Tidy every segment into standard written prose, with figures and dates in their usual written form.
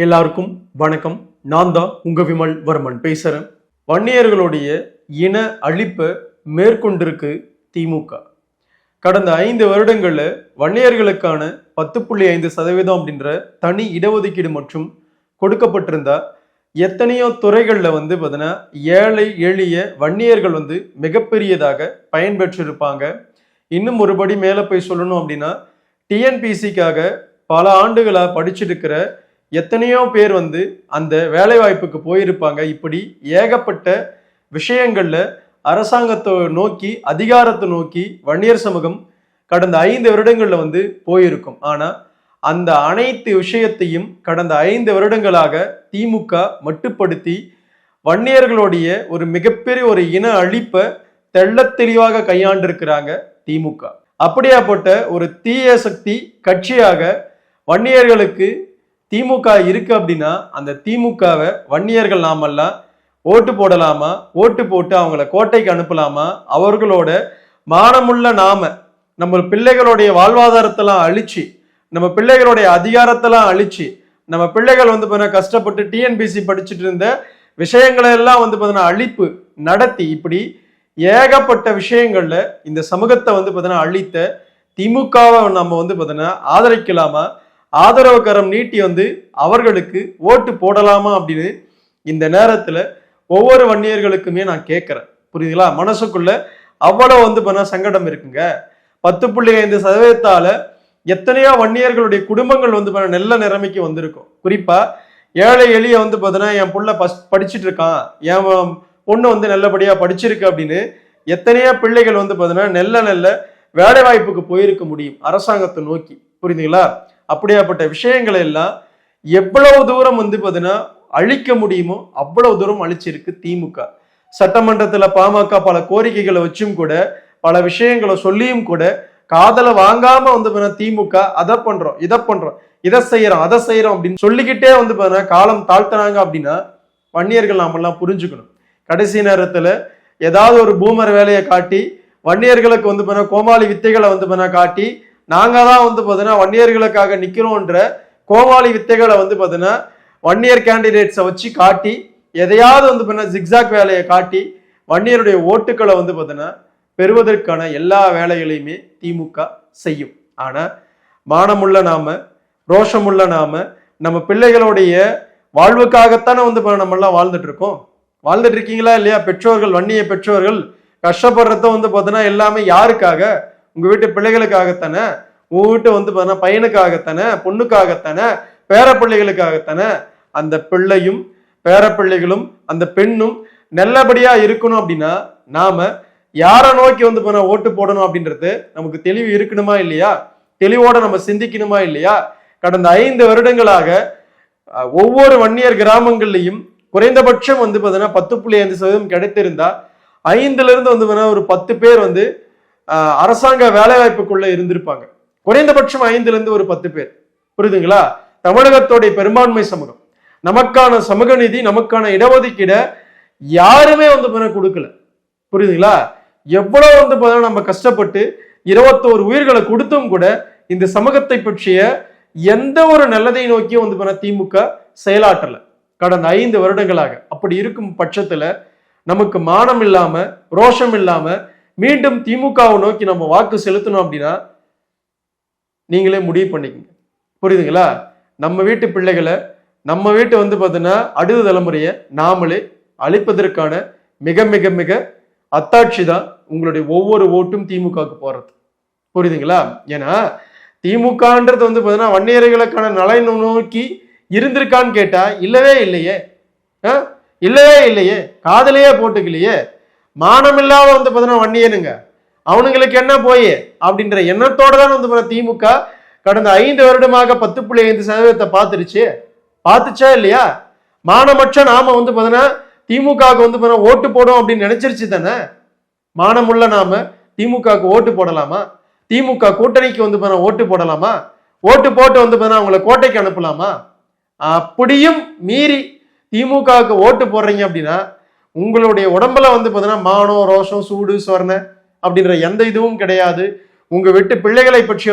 எல்லாருக்கும் வணக்கம். நான் தான் உங்க விமல் வர்மன் பேசுறேன். வன்னியர்களுடைய இன அழிப்பை மேற்கொண்டிருக்கு திமுக. கடந்த 5 வருடங்கள்ல வன்னியர்களுக்கான 10.5% அப்படின்ற தனி இடஒதுக்கீடு மற்றும் கொடுக்கப்பட்டிருந்தா எத்தனையோ துறைகள்ல பார்த்தீங்கன்னா ஏழை எளிய வன்னியர்கள் மிகப்பெரியதாக பயன்பெற்றிருப்பாங்க. இன்னும் ஒருபடி மேல போய் சொல்லணும் அப்படின்னா டிஎன்பிசிக்காக பல ஆண்டுகளா படிச்சிருக்கிற எத்தனையோ பேர் அந்த வேலை வாய்ப்புக்கு போயிருப்பாங்க. இப்படி ஏகப்பட்ட விஷயங்கள்ல அரசாங்கத்தை நோக்கி அதிகாரத்தை நோக்கி வன்னியர் சமூகம் கடந்த 5 வருடங்கள்ல போயிருக்கும். ஆனா அந்த அனைத்து விஷயத்தையும் கடந்த 5 வருடங்களாக திமுக மட்டுப்படுத்தி வன்னியர்களுடைய ஒரு மிகப்பெரிய ஒரு இன அழிப்பை தெள்ள தெளிவாக கையாண்டிருக்கிறாங்க திமுக. அப்படியாப்பட்ட ஒரு தீய சக்தி கட்சியாக வன்னியர்களுக்கு திமுக இருக்கு அப்படின்னா அந்த திமுகவை வன்னியர்கள் நாமெல்லாம் ஓட்டு போடலாமா? ஓட்டு போட்டு அவங்கள கோட்டைக்கு அனுப்பலாமா? அவர்களோட மானமுள்ள நம்ம பிள்ளைகளுடைய வாழ்வாதாரத்தெல்லாம் அழிச்சு, நம்ம பிள்ளைகளுடைய அதிகாரத்தெல்லாம் அழிச்சு, நம்ம பிள்ளைகள் கஷ்டப்பட்டு டிஎன்பிசி படிச்சுட்டு இருந்த விஷயங்களை எல்லாம் அழிப்பு நடத்தி இப்படி ஏகப்பட்ட விஷயங்கள்ல இந்த சமூகத்தை அழித்த திமுகவை நம்ம ஆதரிக்கலாமா? ஆதரவு கரம் நீட்டி அவர்களுக்கு ஓட்டு போடலாமா அப்படின்னு இந்த நேரத்துல ஒவ்வொரு வன்னியர்களுக்குமே நான் கேட்கிறேன். புரியுதுங்களா? மனசுக்குள்ள அவ்வளவு சங்கடம் இருக்குங்க. 10.5% எத்தனையோ வன்னியர்களுடைய குடும்பங்கள் நல்ல நிலைமைக்கு வந்திருக்கும். குறிப்பா ஏழை எளிய என் புள்ள படிச்சுட்டு இருக்கான், என் பொண்ணு நல்லபடியா படிச்சிருக்கு அப்படின்னு எத்தனையோ பிள்ளைகள் நல்ல வேலை வாய்ப்புக்கு போயிருக்க முடியும் அரசாங்கத்தை நோக்கி. புரியுதுங்களா? அப்படியாப்பட்ட விஷயங்களை எல்லாம் எவ்வளவு தூரம் அழிக்க முடியுமோ அவ்வளவு தூரம் அழிச்சிருக்கு திமுக. சட்டமன்றத்துல பாமக பல கோரிக்கைகளை வச்சும் கூட, பல விஷயங்களை சொல்லியும் கூட காதலை வாங்காம திமுக அதை பண்றோம், இதை பண்றோம், இதை செய்யறோம், அதை செய்யறோம் அப்படின்னு சொல்லிக்கிட்டே காலம் தாழ்த்தினாங்க. அப்படின்னா வன்னியர்கள் நாமெல்லாம் புரிஞ்சுக்கணும். கடைசி நேரத்துல ஏதாவது ஒரு பூமர் வேலையை காட்டி வன்னியர்களுக்கு கோமாளி வித்தைகளை காட்டி நாங்க தான் வன்னியர்களுக்காக நிக்கிறோன்ற கோமாளி வித்தைகளை வன்னியர் கேண்டிடேட்ஸை வச்சு காட்டி எதையாவது ஜிக்ஸாக் வேலையை காட்டி வன்னியருடைய ஓட்டுக்களை பெறுவதற்கான எல்லா வேலைகளையுமே திமுக செய்யும். ஆனா மானமுள்ள நாம, ரோஷமுள்ள நாம, நம்ம பிள்ளைகளுடைய வாழ்வுக்காகத்தானே நம்ம எல்லாம் வாழ்ந்துட்டு இருக்கோம். வாழ்ந்துட்டு இருக்கீங்களா இல்லையா? பெற்றோர்கள், வன்னிய பெற்றோர்கள் கஷ்டப்படுறத எல்லாமே யாருக்காக? உங்க வீட்டு பிள்ளைகளுக்காகத்தானே, உங்க வீட்டு பையனுக்காகத்தானே, பொண்ணுக்காகத்தானே, பேர பிள்ளைகளுக்காகத்தானே. அந்த பிள்ளையும் பேர பிள்ளைகளும் அந்த பெண்ணும் நல்லபடியா இருக்கணும் அப்படின்னா நாம யாரை நோக்கி ஓட்டு போடணும் அப்படின்றது நமக்கு தெளிவு இருக்கணுமா இல்லையா? தெளிவோட நம்ம சிந்திக்கணுமா இல்லையா? கடந்த 5 வருடங்களாக ஒவ்வொரு வன்னியர் கிராமங்கள்லையும் குறைந்தபட்சம் 10.5% கிடைத்திருந்தா 5ல இருந்து ஒரு 10 பேர் அரசாங்க வேலை வாய்ப்புக்குள்ள இருந்திருப்பாங்க. குறைந்தபட்சம் 5ல இருந்து ஒரு 10 பேர். புரியுதுங்களா? தமிழகத்தோடைய பெரும்பான்மை சமூகம் நமக்கான சமூக நீதி, நமக்கான இடஒதுக்கீட யாருமே கொடுக்கல. புரியுதுங்களா? எவ்வளவு நம்ம கஷ்டப்பட்டு 21 உயிர்களை கொடுத்தும் கூட இந்த சமூகத்தை பற்றிய எந்த ஒரு நல்லதை நோக்கியும் திமுக செயலாற்றல கடந்த 5 வருடங்களாக. அப்படி இருக்கும் பட்சத்துல நமக்கு மானம் இல்லாம, ரோஷம் இல்லாம மீண்டும் திமுகவை நோக்கி நம்ம வாக்கு செலுத்தணும் அப்படின்னா நீங்களே முடிவு பண்ணிக்கங்க. புரியுதுங்களா? நம்ம வீட்டு பிள்ளைகளை, நம்ம வீட்டு அடுத்த தலைமுறையை நாமளே அழிப்பதற்கான மிக மிக மிக அத்தாட்சி தான் உங்களுடைய ஒவ்வொரு ஓட்டும் திமுகவுக்கு போறது. புரியுதுங்களா? ஏன்னா திமுகன்றது வன்னியர்களுக்கான நலனை நோக்கி இருந்திருக்கான்னு கேட்டா இல்லவே இல்லையே. இல்லவே இல்லையே. காதலையே போட்டுக்கலையே. மானமில்லாத வன்னியனுங்க, அவனுங்களுக்கு என்ன போய் அப்படின்ற எண்ணத்தோட தான் திமுக கடந்த 5 வருடமாக 10.5% பார்த்துச்சா இல்லையா? மானமற்ற நாம திமுகவுக்கு ஓட்டு போடும் அப்படின்னு நினைச்சிருச்சு தானே. மானமுள்ள நாம திமுகவுக்கு ஓட்டு போடலாமா? திமுக கூட்டணிக்கு ஓட்டு போடலாமா? ஓட்டு போட்டு அவங்களை கோட்டைக்கு அனுப்பலாமா? அப்படியும் மீறி திமுகவுக்கு ஓட்டு போடுறீங்க அப்படின்னா உங்களுடைய உடம்புல மானம், ரோஷம், சூடு, சொர்ண அப்படின்ற எந்த இதுவும் கிடையாது. உங்க வீட்டு பிள்ளைகளை பற்றி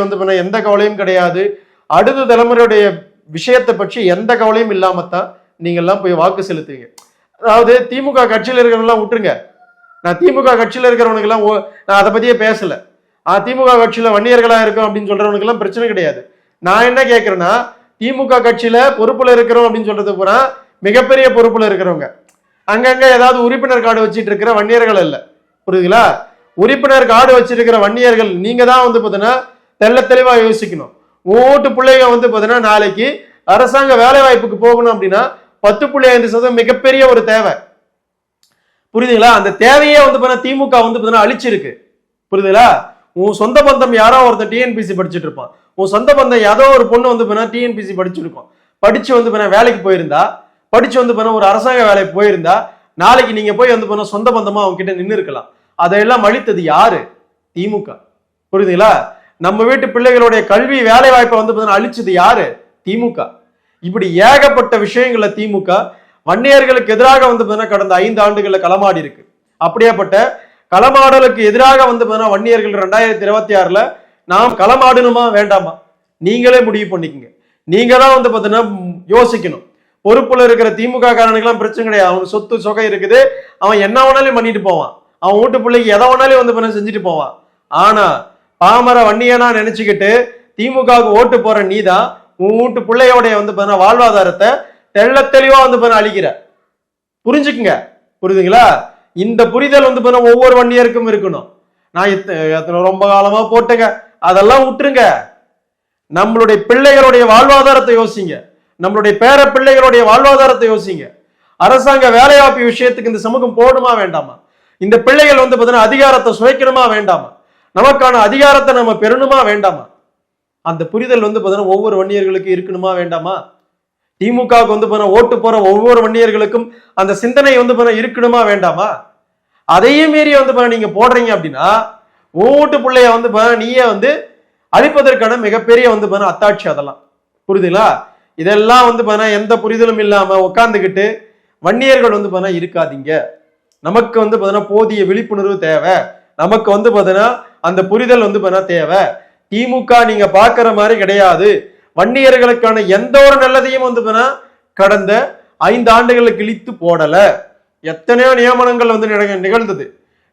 எந்த கவலையும் கிடையாது. அடுத்த தலைமுறையுடைய விஷயத்தை பற்றி எந்த கவலையும் இல்லாமத்தான் நீங்க எல்லாம் போய் வாக்கு செலுத்துவீங்க. அதாவது திமுக கட்சியில் இருக்கிறவங்கலாம் விட்டுருங்க, நான் திமுக கட்சியில் இருக்கிறவனுக்கு எல்லாம் நான் அதை பத்தியே பேசல. திமுக கட்சியில வன்னியர்களா இருக்கும் அப்படின்னு சொல்றவனுக்கு எல்லாம் பிரச்சனை கிடையாது. நான் என்ன கேட்கிறேன்னா, திமுக கட்சியில பொறுப்புல இருக்கிறோம் அப்படின்னு சொல்றது பூரா மிகப்பெரிய பொறுப்புல இருக்கிறவங்க, அங்கங்க ஏதாவது உறுப்பினர் கார்டு வச்சிட்டு இருக்கிற வன்னியர்கள் இல்ல, புரியுதுங்களா? உறுப்பினர் கார்டு வச்சிருக்கிற வன்னியர்கள் நீங்க தான் வந்து பாத்தீங்கன்னா தெள்ள தெளிவா யோசிக்கணும். ஓட்டு பிள்ளைங்க வந்து பாத்தீங்கன்னா நாளைக்கு அரசாங்க வேலை வாய்ப்புக்கு போகணும் அப்படின்னா 10.5% மிகப்பெரிய ஒரு தேவை, புரியுதுங்களா? அந்த தேவையே வந்து பாத்தீங்கன்னா திமுக வந்து பாத்தீங்கன்னா அழிச்சிருக்கு, புரியுதுங்களா? உன் சொந்த பந்தம் யாரோ ஒருத்தர் டிஎன்பிசி படிச்சுட்டு இருப்பான், உன் சொந்த பந்தம் ஏதோ ஒரு பொண்ணு வந்து பாத்தீங்கன்னா டிஎன்பிசி படிச்சிருக்கோம், படிச்சு வந்து பாத்தீங்கன்னா வேலைக்கு போயிருந்தா, படிச்சு வந்து பாத்தீங்கன்னா ஒரு அரசாங்க வேலைக்கு போயிருந்தா, நாளைக்கு நீங்க போய் வந்து பாத்தீங்கன்னா சொந்த பந்தமா அவங்க கிட்ட நின்று இருக்கலாம். அதையெல்லாம் அழித்தது யாரு? திமுக, புரியுதுங்களா? நம்ம வீட்டு பிள்ளைகளுடைய கல்வி வேலை வாய்ப்பை வந்து பாத்தீங்கன்னா அழிச்சது யாரு? திமுக. இப்படி ஏகப்பட்ட விஷயங்கள்ல திமுக வன்னியர்களுக்கு எதிராக வந்து பாத்தீங்கன்னா கடந்த 5 ஆண்டுகள்ல களமாடி இருக்கு. அப்படியேப்பட்ட களமாடலுக்கு எதிராக வந்து பாத்தீங்கன்னா வன்னியர்கள் 2026ல நாம் களமாடணுமா வேண்டாமா நீங்களே முடிவு பண்ணிக்கங்க. நீங்க தான் வந்து பாத்தீங்கன்னா யோசிக்கணும். பொறுப்புல இருக்கிற திமுக காரனுக்கெல்லாம் பிரச்சனை கிடையாது, அவனுக்கு சொத்து சொகை இருக்குது, அவன் என்ன வேணாலும் பண்ணிட்டு போவான், அவன் வீட்டு பிள்ளைக்கு எதை வேணாலும் வந்து பண்ண செஞ்சுட்டு போவான். ஆனா பாமர வன்னியனா நினைச்சுக்கிட்டு திமுகவுக்கு ஓட்டு போற நீதான் உன் வீட்டு பிள்ளையோடைய வந்து பாத்தீங்கன்னா வாழ்வாதாரத்தை தெள்ள தெளிவா வந்து பாத்தீங்கன்னா அழிக்கிற. புரிஞ்சுக்குங்க, புரியுதுங்களா? இந்த புரிதல் வந்து பாத்தீங்கன்னா ஒவ்வொரு வன்னியருக்கும் இருக்கணும். நான் ரொம்ப காலமா போட்டுங்க, அதெல்லாம் விட்டுருங்க. நம்மளுடைய பிள்ளைகளுடைய வாழ்வாதாரத்தை யோசிங்க, நம்மளுடைய பேர பிள்ளைகளுடைய வாழ்வாதாரத்தை யோசிங்க. அரசாங்க வேலைவாய்ப்பு விஷயத்துக்கு இந்த சமூகம் போடுமா வேண்டாமா? இந்த பிள்ளைகள் வந்து பாத்தீங்கன்னா அதிகாரத்தை சுவைக்கணுமா வேண்டாமா? நமக்கான அதிகாரத்தை நம்ம பெறணுமா வேண்டாமா? அந்த புரிதல் வந்து பாத்தீங்கன்னா ஒவ்வொரு வன்னியர்களுக்கும் இருக்கணுமா வேண்டாமா? திமுகவுக்கு வந்து பாத்தீங்கன்னா ஓட்டு போற ஒவ்வொரு வன்னியர்களுக்கும் அந்த சிந்தனை வந்து பாத்தீங்கன்னா இருக்கணுமா வேண்டாமா? அதையும் மீறி வந்து நீங்க போடுறீங்க அப்படின்னா ஓட்டு பிள்ளைய வந்து நீயே வந்து அழிப்பதற்கான மிகப்பெரிய வந்து அத்தாட்சி. அதெல்லாம் புரியுதுங்களா? இதெல்லாம் வந்து எந்த புரிதலும் இல்லாம உட்கார்ந்துக்கிட்டு வன்னியர்கள் வந்து இருக்காதீங்க. நமக்கு வந்து போதிய விழிப்புணர்வு தேவை, நமக்கு வந்து அந்த புரிதல் வந்து தேவை. திமுக நீங்க பாக்குற மாதிரி கிடையாது. வன்னியர்களுக்கான எந்த ஒரு நல்லதையும் வந்து கடந்த 5 ஆண்டுகளுக்கு இழித்து போடல. எத்தனையோ நியமனங்கள் வந்து நிகழ்ந்தது.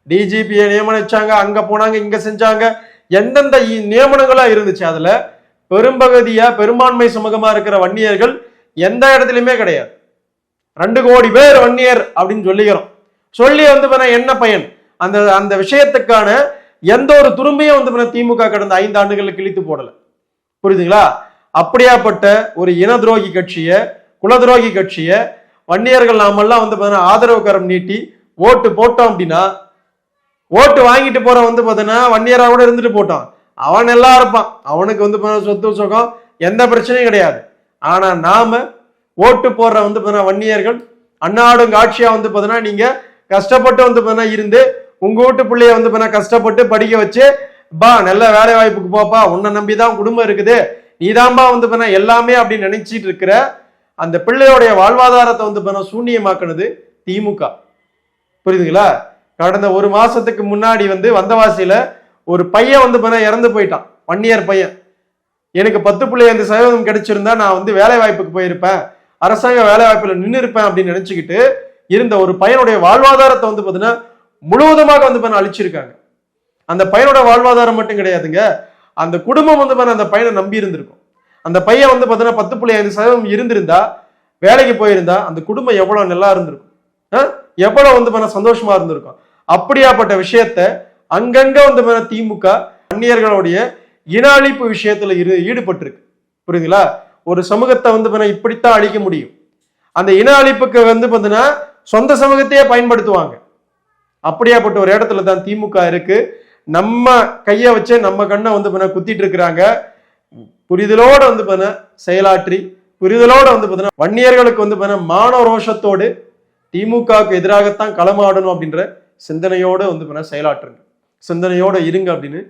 டிஜிபியை நியமனிச்சாங்க, அங்க போனாங்க, இங்க செஞ்சாங்க, எந்தெந்த நியமனங்களா இருந்துச்சு. அதுல பெரும்பகுதியா பெரும்பான்மை சமூகமா இருக்கிற வன்னியர்கள் எந்த இடத்துலயுமே கிடையாது. 2 கோடி பேர் வன்னியர் அப்படின்னு சொல்லிக்கிறோம். சொல்லி வந்து என்ன பயன்? அந்த அந்த விஷயத்துக்கான எந்த ஒரு துரும்பையும் வந்து திமுக கடந்த 5 ஆண்டுகளுக்கு இழித்து போடல, புரியுதுங்களா? அப்படியாப்பட்ட ஒரு இன துரோகி கட்சிய, குல துரோகி கட்சிய வன்னியர்கள் நாமெல்லாம் வந்து ஆதரவு கரம் நீட்டி ஓட்டு போட்டோம் அப்படின்னா, ஓட்டு வாங்கிட்டு போற வந்து வன்னியரா கூட இருந்துட்டு போட்டான், அவன் நல்லா இருப்பான், அவனுக்கு வந்து சொத்து சுகம் எந்த பிரச்சனையும் கிடையாது. ஆனா நாம ஓட்டு போடுற வந்து வன்னியர்கள் அன்னாடும் காட்சியா வந்து நீங்க கஷ்டப்பட்டு வந்து இருந்து உங்க வீட்டு பிள்ளைய வந்து கஷ்டப்பட்டு படிக்க வச்சு, பா நல்ல வேலை வாய்ப்புக்கு போப்பா, உன்னை நம்பிதான் குடும்பம் இருக்குது, நீதான்பா வந்து எல்லாமே அப்படின்னு நினைச்சிட்டு இருக்கிற அந்த பிள்ளையோடைய வாழ்வாதாரத்தை வந்து சூன்யமாக்குனது திமுக, புரியுதுங்களா? கடந்த 1 மாசத்துக்கு முன்னாடி வந்து வந்தவாசியில ஒரு பையன் வந்து இறந்து போயிட்டான், வன்னியர் பையன். எனக்கு 10.5% கிடைச்சிருந்தா நான் வந்து வேலை வாய்ப்புக்கு போயிருப்பேன், அரசாங்க வேலை வாய்ப்புல நின்று இருப்பேன் அப்படின்னு நினைச்சுக்கிட்டு இருந்த ஒரு பையனுடைய வாழ்வாதாரத்தை வந்து முழுவதுமாக வந்து அழிச்சிருக்காங்க. அந்த பையனோட வாழ்வாதாரம் மட்டும் கிடையாதுங்க, அந்த குடும்பம் வந்து அந்த பையனை நம்பி இருந்திருக்கும். அந்த பையன் வந்து 10.5% இருந்திருந்தா, வேலைக்கு போயிருந்தா அந்த குடும்பம் எவ்வளவு நல்லா இருந்திருக்கும், எவ்வளவு வந்து சந்தோஷமா இருந்திருக்கும். அப்படியாப்பட்ட விஷயத்த அங்கங்க வந்து திமுக வன்னியர்களுடைய இன அழிப்பு விஷயத்துல ஈடுபட்டிருக்கு, புரியுதுங்களா? ஒரு சமூகத்தை வந்து இப்படித்தான் அழிக்க முடியும். அந்த இன அழிப்புக்கு வந்து சொந்த சமூகத்தையே பயன்படுத்துவாங்க. அப்படியாப்பட்ட ஒரு இடத்துல தான் திமுக இருக்கு. நம்ம கைய வச்சு நம்ம கண்ணை வந்து குத்திட்டு இருக்கிறாங்க. புரிதலோட வந்து செயலாற்றி, புரிதலோட வந்து வன்னியர்களுக்கு வந்து மான ரோஷத்தோடு திமுகவுக்கு எதிராகத்தான் களமாடணும் அப்படின்ற சிந்தனையோட வந்து செயலாற்றுங்க, சிந்தனையோட இருங்க அப்படின்னு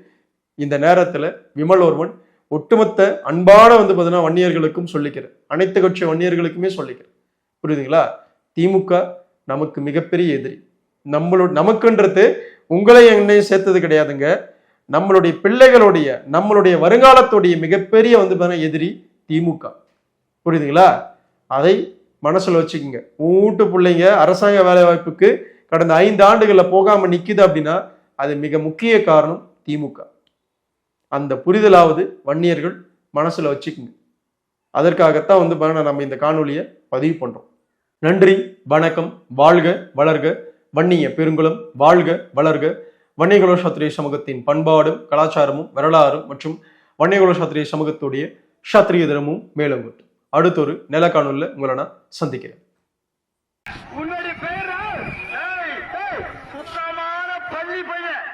இந்த நேரத்துல விமல் ஒருவன் ஒட்டுமொத்த அன்பான வந்து வன்னியர்களுக்கும் சொல்லிக்கிறேன், அனைத்து கட்சி வன்னியர்களுக்குமே சொல்லிக்கிறேன், புரியுதுங்களா? திமுக நமக்கு மிகப்பெரிய எதிரி. நமக்குன்றது உங்களை என்னையும் சேர்த்தது கிடையாதுங்க, நம்மளுடைய பிள்ளைகளுடைய, நம்மளுடைய வருங்காலத்துடைய மிகப்பெரிய வந்து எதிரி திமுக. புரியுதுங்களா? அதை மனசுல வச்சுக்கோங்க. வீட்டு பிள்ளைங்க அரசாங்க வேலை வாய்ப்புக்கு கடந்த 5 ஆண்டுகள்ல போகாம நிக்குது அப்படின்னா அது மிக முக்கிய காரணம் திமுக. அந்த புரிதலாவது வன்னியர்கள் மனசுல வச்சுக்கோங்க. அதற்காகத்தான் நம்ம இந்த காணொலியை பதிவு பண்றோம். நன்றி, வணக்கம், வாழ்க வளர்க வன்னிய பெருங்குளம், வாழ்க வளர்க வன்னியகுல சத்திரிய சமூகத்தின் பண்பாடும் கலாச்சாரமும் வரலாறும் மற்றும் வன்னியகுல சத்திரிய சமூகத்துடைய சத்திரிய தினமும் மேலும் அடுத்த ஒரு நில காணொலியில் உங்களை நான் சந்திக்கிறேன். உன்னுடைய பெயர் சுத்தமான பள்ளி பையன்.